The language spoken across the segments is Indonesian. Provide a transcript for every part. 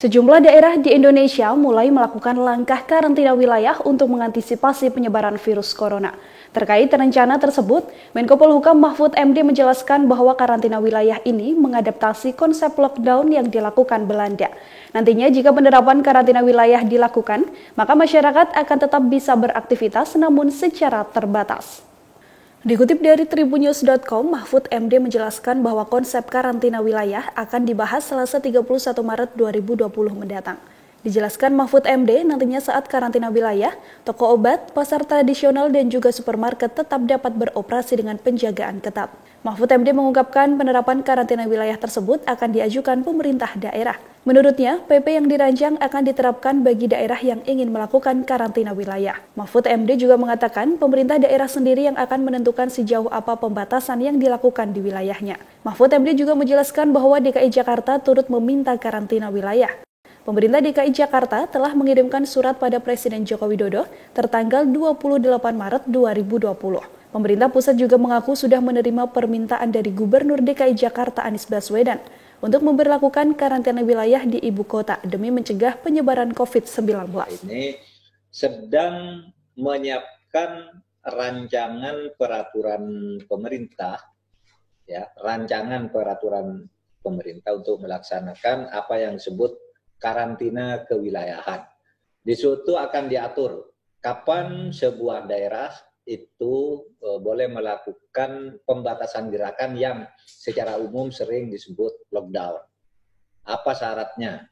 Sejumlah daerah di Indonesia mulai melakukan langkah karantina wilayah untuk mengantisipasi penyebaran virus corona. Terkait rencana tersebut, Menko Polhukam Mahfud MD menjelaskan bahwa karantina wilayah ini mengadaptasi konsep lockdown yang dilakukan Belanda. Nantinya jika penerapan karantina wilayah dilakukan, maka masyarakat akan tetap bisa beraktivitas namun secara terbatas. Dikutip dari tribunnews.com, Mahfud MD menjelaskan bahwa konsep karantina wilayah akan dibahas Selasa 31 Maret 2020 mendatang. Dijelaskan Mahfud MD, nantinya saat karantina wilayah, toko obat, pasar tradisional, dan juga supermarket tetap dapat beroperasi dengan penjagaan ketat. Mahfud MD mengungkapkan penerapan karantina wilayah tersebut akan diajukan pemerintah daerah. Menurutnya, PP yang dirancang akan diterapkan bagi daerah yang ingin melakukan karantina wilayah. Mahfud MD juga mengatakan pemerintah daerah sendiri yang akan menentukan sejauh apa pembatasan yang dilakukan di wilayahnya. Mahfud MD juga menjelaskan bahwa DKI Jakarta turut meminta karantina wilayah. Pemerintah DKI Jakarta telah mengirimkan surat pada Presiden Joko Widodo tertanggal 28 Maret 2020. Pemerintah pusat juga mengaku sudah menerima permintaan dari Gubernur DKI Jakarta Anies Baswedan untuk memberlakukan karantina wilayah di ibu kota demi mencegah penyebaran COVID-19. Ini sedang menyiapkan rancangan peraturan pemerintah, rancangan peraturan pemerintah untuk melaksanakan apa yang disebut karantina kewilayahan. Di situ akan diatur kapan sebuah daerah itu boleh melakukan pembatasan gerakan yang secara umum sering disebut lockdown. Apa syaratnya?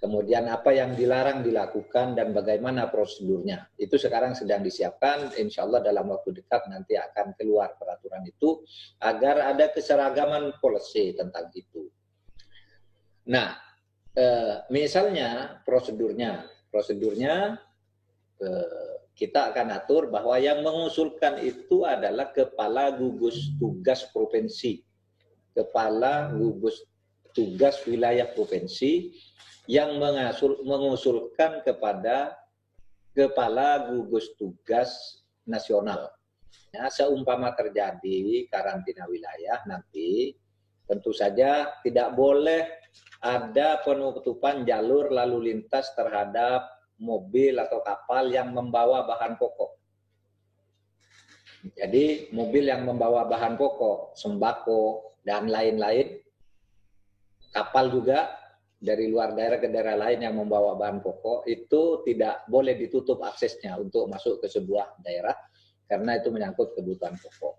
Kemudian apa yang dilarang dilakukan dan bagaimana prosedurnya. Itu sekarang sedang disiapkan, insya Allah dalam waktu dekat nanti akan keluar peraturan itu agar ada keseragaman policy tentang itu. Nah, misalnya prosedurnya kita akan atur bahwa yang mengusulkan itu adalah kepala gugus tugas provinsi, kepala gugus tugas wilayah provinsi yang mengusulkan kepada kepala gugus tugas nasional. Ya, seumpama terjadi karantina wilayah nanti, tentu saja tidak boleh ada penutupan jalur lalu lintas terhadap mobil atau kapal yang membawa bahan pokok. Jadi mobil yang membawa bahan pokok, sembako, dan lain-lain, kapal juga dari luar daerah ke daerah lain yang membawa bahan pokok, itu tidak boleh ditutup aksesnya untuk masuk ke sebuah daerah, karena itu menyangkut kebutuhan pokok.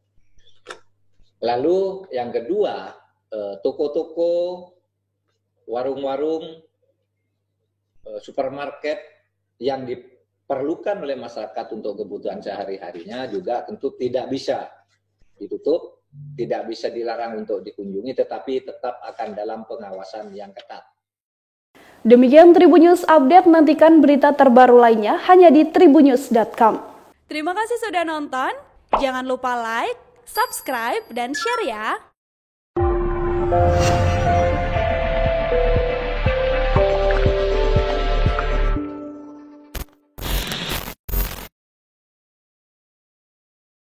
Lalu yang kedua, toko-toko, warung-warung, supermarket yang diperlukan oleh masyarakat untuk kebutuhan sehari-harinya juga tentu tidak bisa ditutup, tidak bisa dilarang untuk dikunjungi, tetapi tetap akan dalam pengawasan yang ketat. Demikian Tribunnews Update, nantikan berita terbaru lainnya hanya di tribunnews.com. Terima kasih sudah nonton, jangan lupa like, subscribe, dan share ya.